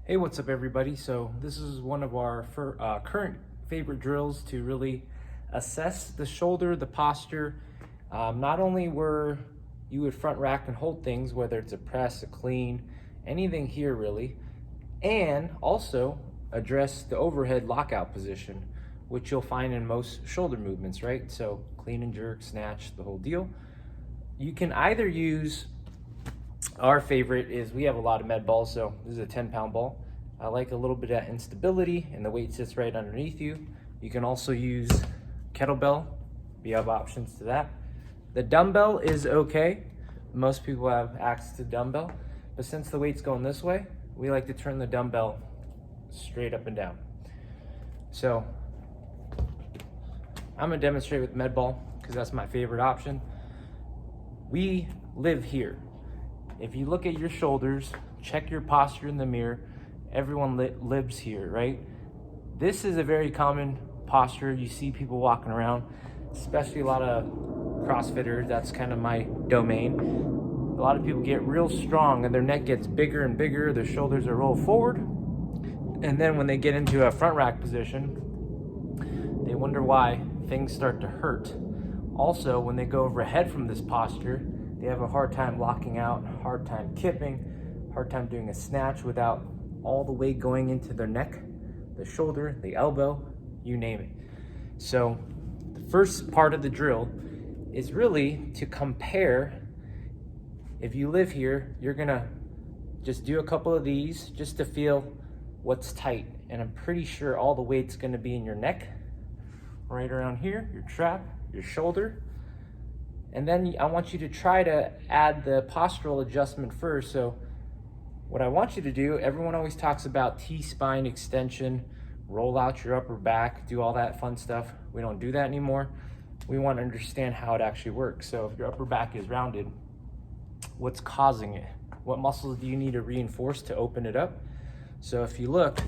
Hey, what's up everybody? So this is one of our current favorite drills to really assess the shoulder, the posture, not only where you would front rack and hold things, whether it's a press, a clean, anything here really, and also address the overhead lockout position, which you'll find in most shoulder movements, right? So clean and jerk, snatch, the whole deal. You can either use, our favorite is, we have a lot of med balls, so this is a 10-pound ball. I like a little bit of instability and the weight sits right underneath you. You can also use kettlebell. We have options to that. The dumbbell is okay. Most people have access to dumbbell, but since the weight's going this way, we like to turn the dumbbell straight up and down. So I'm gonna demonstrate with med ball because that's my favorite option. We live here. If you look at your shoulders, check your posture in the mirror, everyone lives here, right? This is a very common posture. You see people walking around, especially a lot of CrossFitters. That's kind of my domain. A lot of people get real strong and their neck gets bigger and bigger. Their shoulders are rolled forward. And then when they get into a front rack position, they wonder why things start to hurt. Also, when they go overhead from this posture, they have a hard time locking out, hard time kipping, hard time doing a snatch without all the weight going into their neck, the shoulder, the elbow, you name it. So the first part of the drill is really to compare. If you live here, you're gonna just do a couple of these just to feel what's tight. And I'm pretty sure all the weight's gonna be in your neck, right around here, your trap, your shoulder. And then I want you to try to add the postural adjustment first. So what I want you to do, everyone always talks about T-spine extension, roll out your upper back, do all that fun stuff. We don't do that anymore. We want to understand how it actually works. So if your upper back is rounded, what's causing it? What muscles do you need to reinforce to open it up? So if you look,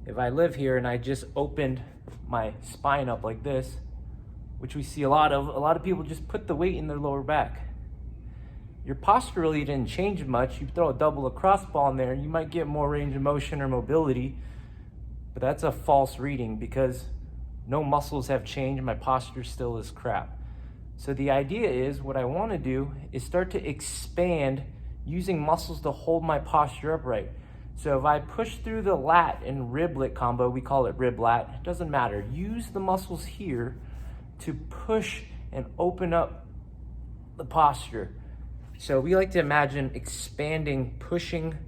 if I live here and I just opened my spine up like this, which we see a lot of people just put the weight in their lower back. Your posture really didn't change much. You throw a double lacrosse ball in there, you might get more range of motion or mobility, but that's a false reading because no muscles have changed. My posture still is crap. So the idea is, what I want to do is start to expand using muscles to hold my posture upright. So if I push through the lat and riblet combo, we call it rib lat, it doesn't matter. Use the muscles here to push and open up the posture. So we like to imagine expanding, pushing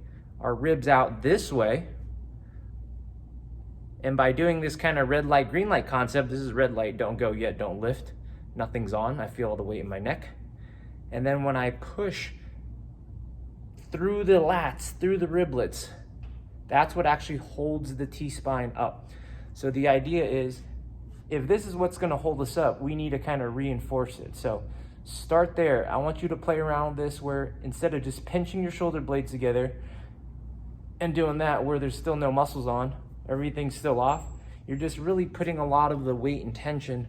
our ribs out this way. And by doing this kind of red light, green light concept, this is red light, don't go yet, don't lift. Nothing's on, I feel all the weight in my neck. And then when I push through the lats, through the riblets, that's what actually holds the T-spine up. So the idea is, if this is what's gonna hold us up, we need to kind of reinforce it. So start there. I want you to play around with this where instead of just pinching your shoulder blades together and doing that where there's still no muscles on, everything's still off, you're just really putting a lot of the weight and tension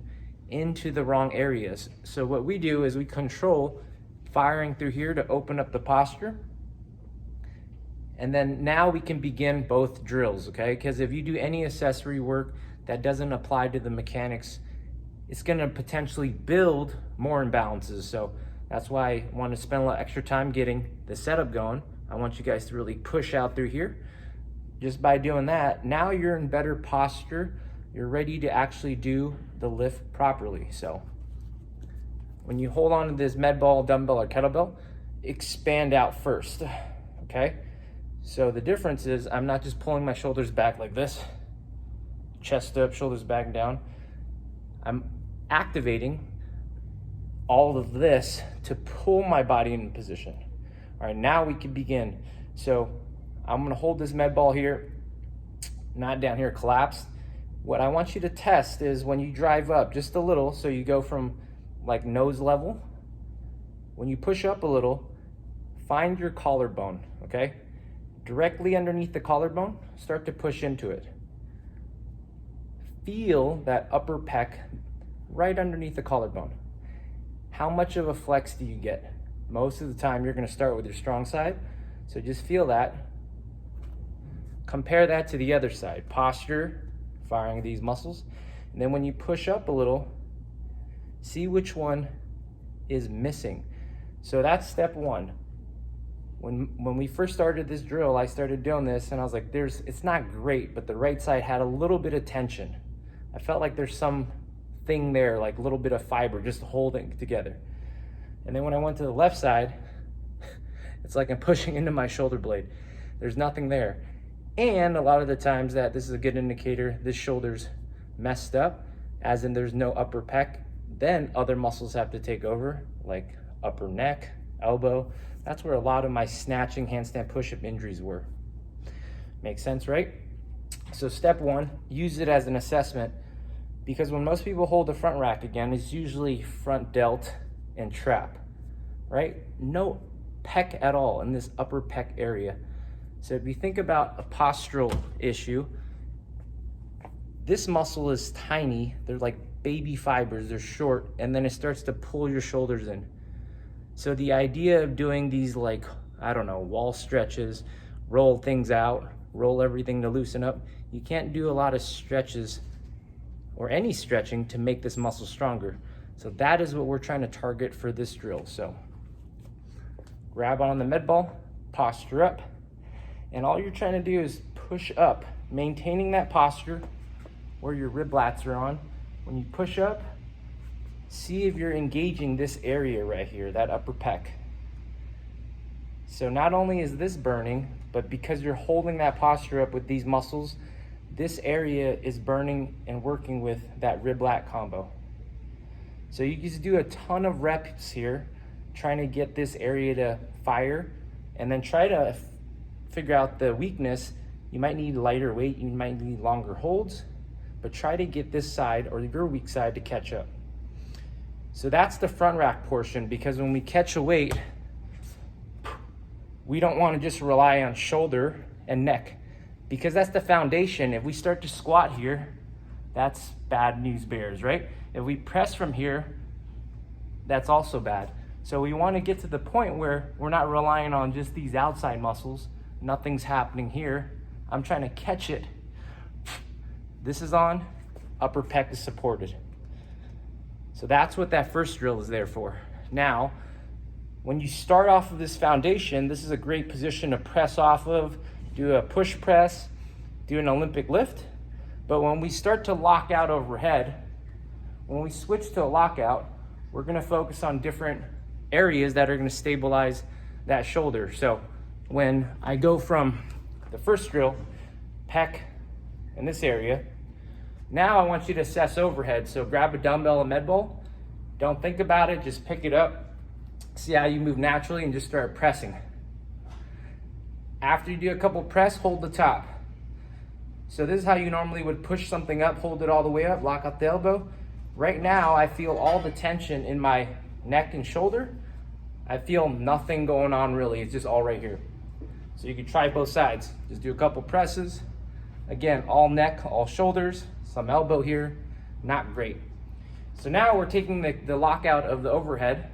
into the wrong areas. So what we do is we control firing through here to open up the posture. And then now we can begin both drills, okay? Because if you do any accessory work that doesn't apply to the mechanics, it's gonna potentially build more imbalances. So that's why I want to spend a little extra time getting the setup going. I want you guys to really push out through here. Just by doing that, now you're in better posture. You're ready to actually do the lift properly. So when you hold on to this med ball, dumbbell, or kettlebell, expand out first, okay? So the difference is I'm not just pulling my shoulders back like this, chest up, shoulders back and down. I'm activating all of this to pull my body into position. All right, now we can begin. So I'm gonna hold this med ball here, not down here collapsed. What I want you to test is when you drive up just a little, so you go from like nose level, when you push up a little, find your collarbone, okay? Directly underneath the collarbone, start to push into it. Feel that upper pec right underneath the collarbone. How much of a flex do you get? Most of the time you're gonna start with your strong side. So just feel that. compare that to the other side. Posture, firing these muscles. And then when you push up a little, see which one is missing. So that's step one. When we first started this drill, I started doing this and I was like, it's not great, but the right side had a little bit of tension. I felt like there's some thing there, like a little bit of fiber just holding it together. And then when I went to the left side, it's like I'm pushing into my shoulder blade. There's nothing there. And a lot of the times this is a good indicator, this shoulder's messed up, as in there's no upper pec. Then other muscles have to take over, like upper neck, elbow. That's where a lot of my snatching handstand push-up injuries were. Makes sense, right? So step one, use it as an assessment, because when most people hold the front rack, again, it's usually front delt and trap, right? No pec at all in this upper pec area. So if you think about a postural issue, this muscle is tiny. They're like baby fibers, they're short, and then it starts to pull your shoulders in. So the idea of doing these, like, I don't know, wall stretches, roll things out, roll everything to loosen up, you can't do a lot of stretches or any stretching to make this muscle stronger. So that is what we're trying to target for this drill. So grab on the med ball, posture up, and all you're trying to do is push up, maintaining that posture where your rib lats are on. When you push up, see if you're engaging this area right here, that upper pec. So not only is this burning, but because you're holding that posture up with these muscles, this area is burning and working with that rib lat combo. So you just do a ton of reps here, trying to get this area to fire, and then try to figure out the weakness. You might need lighter weight, you might need longer holds, but try to get this side or your weak side to catch up. So that's the front rack portion, because when we catch a weight, we don't want to just rely on shoulder and neck, because that's the foundation. If we start to squat here, that's bad news bears, right? If we press from here, that's also bad. So we want to get to the point where we're not relying on just these outside muscles. Nothing's happening here. I'm trying to catch it. This is on, upper pec is supported. So that's what that first drill is there for. Now, when you start off of this foundation, this is a great position to press off of, do a push press, do an Olympic lift. But when we start to lock out overhead, when we switch to a lockout, we're gonna focus on different areas that are gonna stabilize that shoulder. So when I go from the first drill, pec in this area, now I want you to assess overhead. So grab a dumbbell, a med ball. Don't think about it, just pick it up. See how you move naturally and just start pressing. After you do a couple press, hold the top. So this is how you normally would push something up, hold it all the way up, lock out the elbow. Right now, I feel all the tension in my neck and shoulder. I feel nothing going on really, it's just all right here. So you can try both sides. Just do a couple presses. Again, all neck, all shoulders, some elbow here, not great. So now we're taking the lockout of the overhead.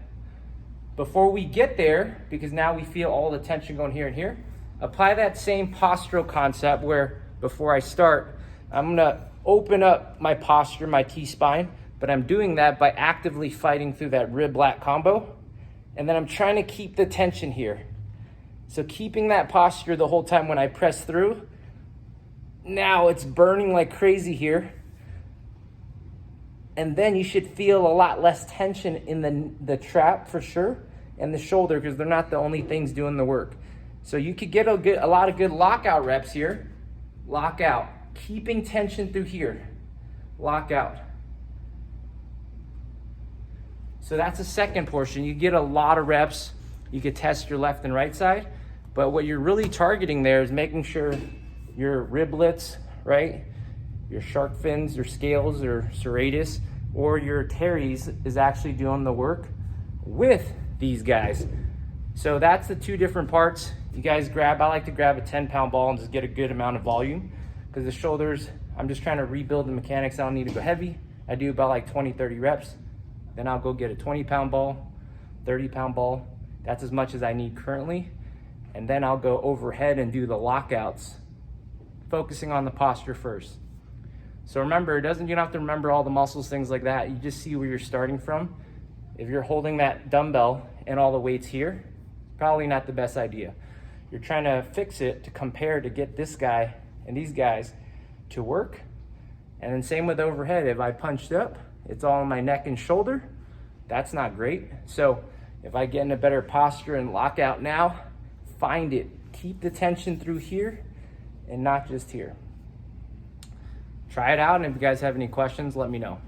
Before we get there, because now we feel all the tension going here and here, apply that same postural concept where before I start, I'm gonna open up my posture, my T-spine, but I'm doing that by actively fighting through that rib lat combo. And then I'm trying to keep the tension here. So keeping that posture the whole time when I press through. Now it's burning like crazy here. And then you should feel a lot less tension in the trap for sure, and the shoulder, because they're not the only things doing the work. So you could get a lot of good lockout reps here. Lock out, keeping tension through here. Lock out. So that's the second portion. You get a lot of reps. You could test your left and right side, but what you're really targeting there is making sure your riblets, right? Your shark fins, your scales, or serratus, or your teres is actually doing the work with these guys. So that's the two different parts. You guys I like to grab a 10-pound ball and just get a good amount of volume, because the shoulders, I'm just trying to rebuild the mechanics. I don't need to go heavy. I do about like 20, 30 reps. Then I'll go get a 20-pound ball, 30-pound ball. That's as much as I need currently. And then I'll go overhead and do the lockouts focusing on the posture first. So remember, you don't have to remember all the muscles, things like that. You just see where you're starting from. If you're holding that dumbbell and all the weights here, probably not the best idea. You're trying to fix it to compare to get this guy and these guys to work. And then same with overhead. If I punched up, it's all in my neck and shoulder. That's not great. So if I get in a better posture and lock out now, find it. Keep the tension through here and not just here. Try it out, and if you guys have any questions, let me know.